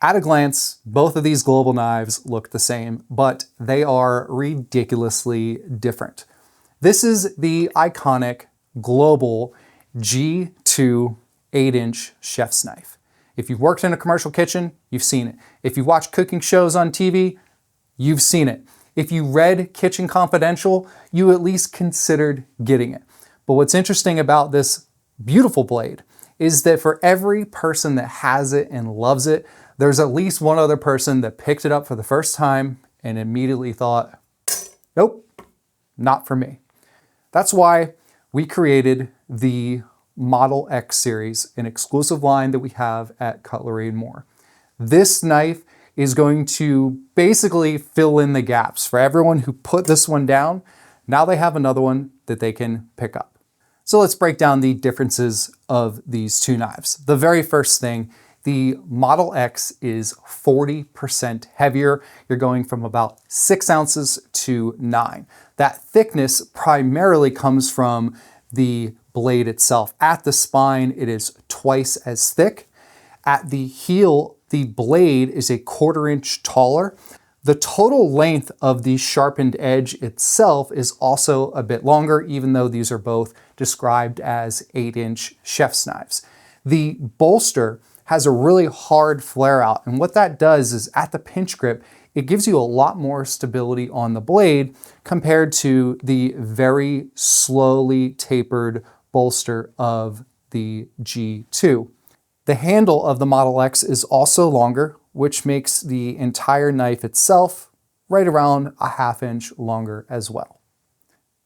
At a glance, both of these global knives look the same, but they are ridiculously different. This is the iconic global G2 8-inch chef's knife. If you've worked in a commercial kitchen, you've seen it. If you've watched cooking shows on TV, you've seen it. If you read Kitchen Confidential, you at least considered getting it. But what's interesting about this beautiful blade is that for every person that has it and loves it, there's at least one other person that picked it up for the first time and immediately thought, nope, not for me. That's why we created the Model X series, an exclusive line that we have at Cutlery and More. This knife is going to basically fill in the gaps for everyone who put this one down. Now they have another one that they can pick up. So let's break down the differences of these two knives. The very first thing, the Model X is 40% heavier. You're going from about 6 ounces to 9. That thickness primarily comes from the blade itself. At the spine, it is twice as thick. At the heel, the blade is a 1/4 inch taller. The total length of the sharpened edge itself is also a bit longer, even though these are both described as 8-inch chef's knives. The bolster has a really hard flare out, and what that does is at the pinch grip, it gives you a lot more stability on the blade compared to the very slowly tapered bolster of the G2. The handle of the Model X is also longer, which makes the entire knife itself right around a 1/2 inch longer as well.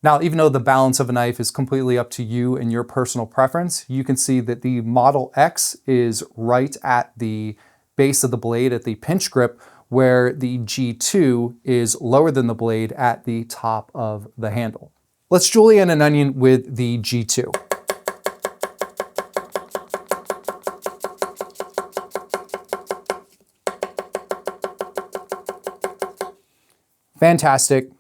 Now, even though the balance of a knife is completely up to you and your personal preference, you can see that the Model X is right at the base of the blade at the pinch grip, where the G2 is lower than the blade at the top of the handle. Let's julienne an onion with the G2. Fantastic,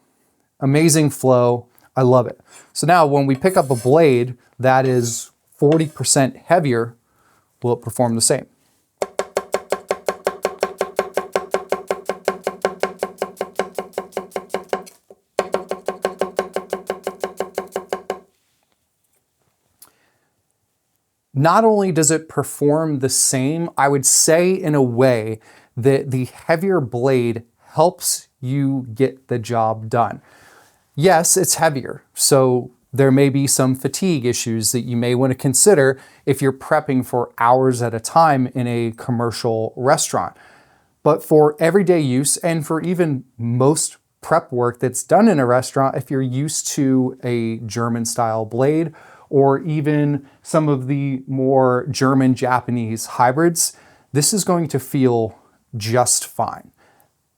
amazing flow, I love it. So now when we pick up a blade that is 40% heavier, will it perform the same? Not only does it perform the same, I would say in a way that the heavier blade helps you get the job done. Yes, it's heavier, so there may be some fatigue issues that you may want to consider if you're prepping for hours at a time in a commercial restaurant. But for everyday use and for even most prep work that's done in a restaurant, if you're used to a German style blade or even some of the more German-Japanese hybrids, this is going to feel just fine.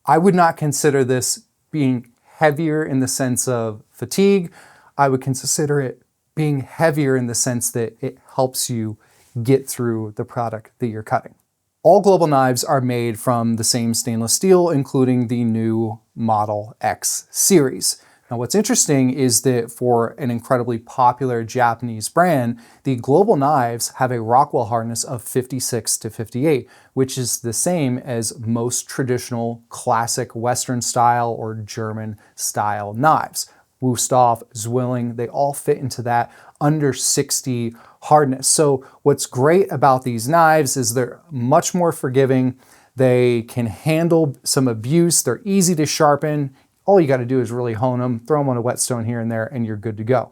I would not consider this being heavier in the sense of fatigue. I would consider it being heavier in the sense that it helps you get through the product that you're cutting. All global knives are made from the same stainless steel, including the new Model X series. Now, what's interesting is that for an incredibly popular Japanese brand, the global knives have a Rockwell hardness of 56 to 58, which is the same as most traditional classic Western style or German style knives. Wüsthof, Zwilling, they all fit into that under 60 hardness. So what's great about these knives is they're much more forgiving. They can handle some abuse. They're easy to sharpen. All you got to do is really hone them, throw them on a whetstone here and there, and you're good to go.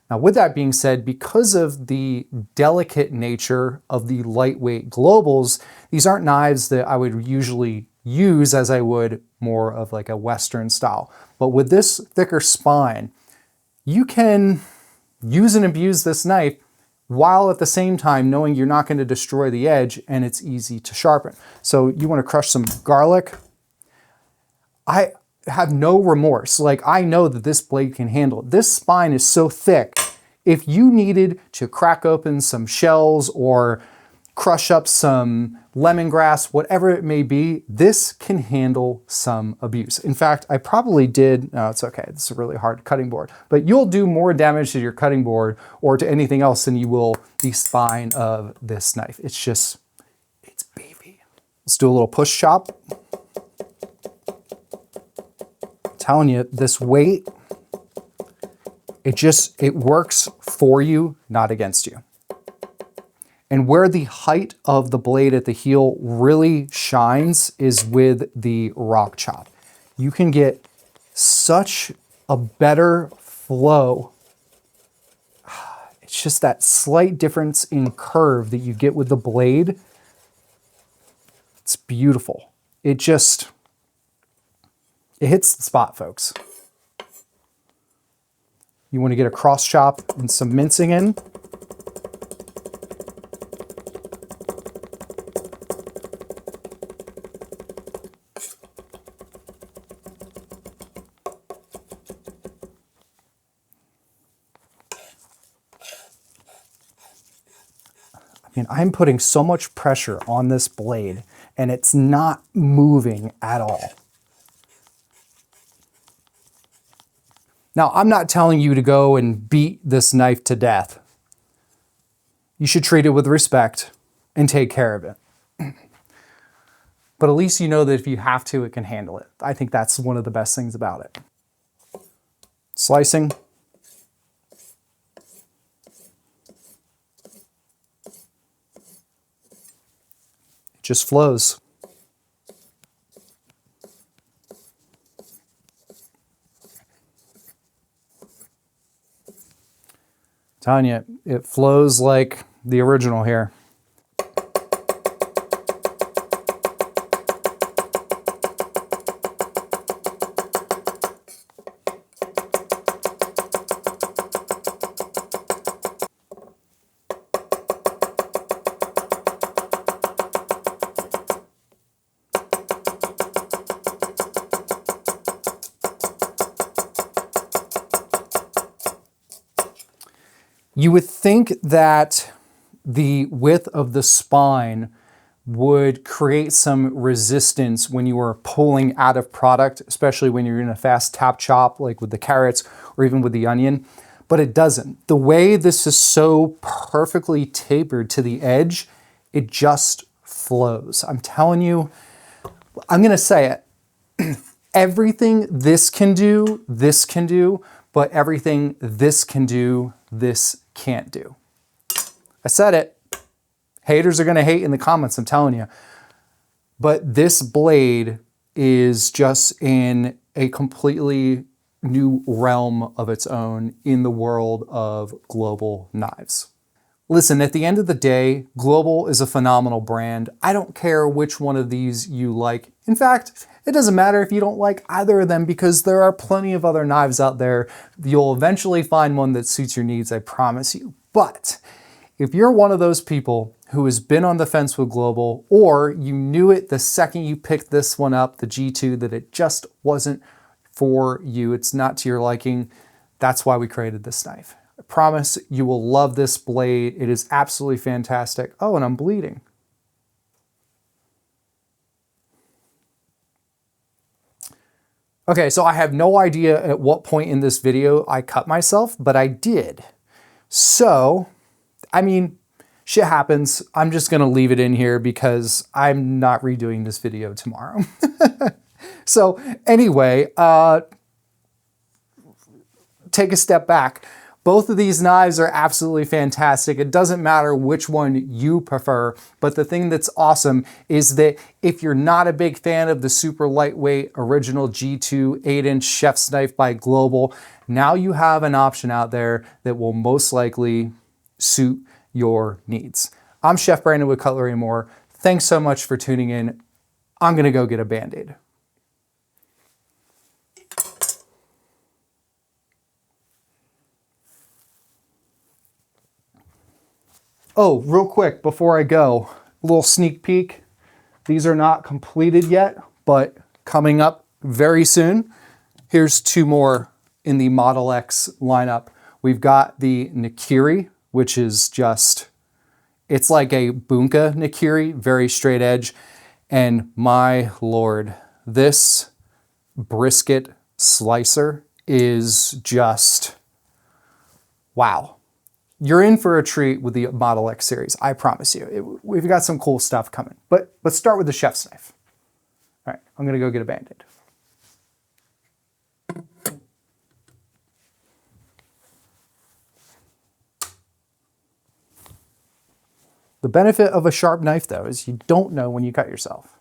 Now, with that being said, because of the delicate nature of the lightweight globals, these aren't knives that I would usually use as I would more of like a Western style. But with this thicker spine, you can use and abuse this knife while at the same time knowing you're not going to destroy the edge and it's easy to sharpen. So you want to crush some garlic. I have no remorse. Like, I know that this blade can handle it. This spine is so thick. If you needed to crack open some shells or crush up some lemongrass, whatever it may be, this can handle some abuse. In fact, I probably did, no, it's okay, this is a really hard cutting board, but you'll do more damage to your cutting board or to anything else than you will the spine of this knife. It's just, it's beefy. Let's do a little push chop. I'm telling you, this weight, it works for you, not against you. And where the height of the blade at the heel really shines is with the rock chop. You can get such a better flow. It's just that slight difference in curve that you get with the blade. It's beautiful. It hits the spot, folks. You want to get a cross chop and some mincing in. I mean, I'm putting so much pressure on this blade and it's not moving at all. Now, I'm not telling you to go and beat this knife to death. You should treat it with respect and take care of it. But at least you know that if you have to, it can handle it. I think that's one of the best things about it. Slicing. It just flows. Telling you, it flows like the original here. You would think that the width of the spine would create some resistance when you were pulling out of product, especially when you're in a fast tap chop, like with the carrots or even with the onion, but it doesn't. The way this is so perfectly tapered to the edge, it just flows. I'm telling you, I'm gonna say it. Everything this can do, but everything this can do, this can't do. I said it. Haters are gonna hate in the comments, I'm telling you. But this blade is just in a completely new realm of its own in the world of Global knives. Listen, at the end of the day, Global is a phenomenal brand. I don't care which one of these you like. In fact, it doesn't matter if you don't like either of them because there are plenty of other knives out there. You'll eventually find one that suits your needs, I promise you. But if you're one of those people who has been on the fence with Global, or you knew it the second you picked this one up, the G2, that it just wasn't for you, it's not to your liking, that's why we created this knife. I promise you will love this blade. It is absolutely fantastic. Oh, and I'm bleeding. Okay, so I have no idea at what point in this video I cut myself, but I did. So, I mean, shit happens. I'm just gonna leave it in here because I'm not redoing this video tomorrow. So anyway, take a step back. Both of these knives are absolutely fantastic. It doesn't matter which one you prefer, but the thing that's awesome is that if you're not a big fan of the super lightweight original G2 8-inch chef's knife by Global, now you have an option out there that will most likely suit your needs. I'm Chef Brandon with Cutlery and More. Thanks so much for tuning in. I'm gonna go get a Band-Aid. Oh, real quick before I go, a little sneak peek. These are not completed yet, but coming up very soon. Here's two more in the Model X lineup. We've got the Nakiri, which is just, it's like a Bunka Nakiri, very straight edge. And my Lord, this brisket slicer is just, wow. you're in for a treat with the Model X series, I promise you. We've got some cool stuff coming. But let's start with the chef's knife. All right, I'm gonna go get a Band-Aid. The benefit of a sharp knife, though, is you don't know when you cut yourself.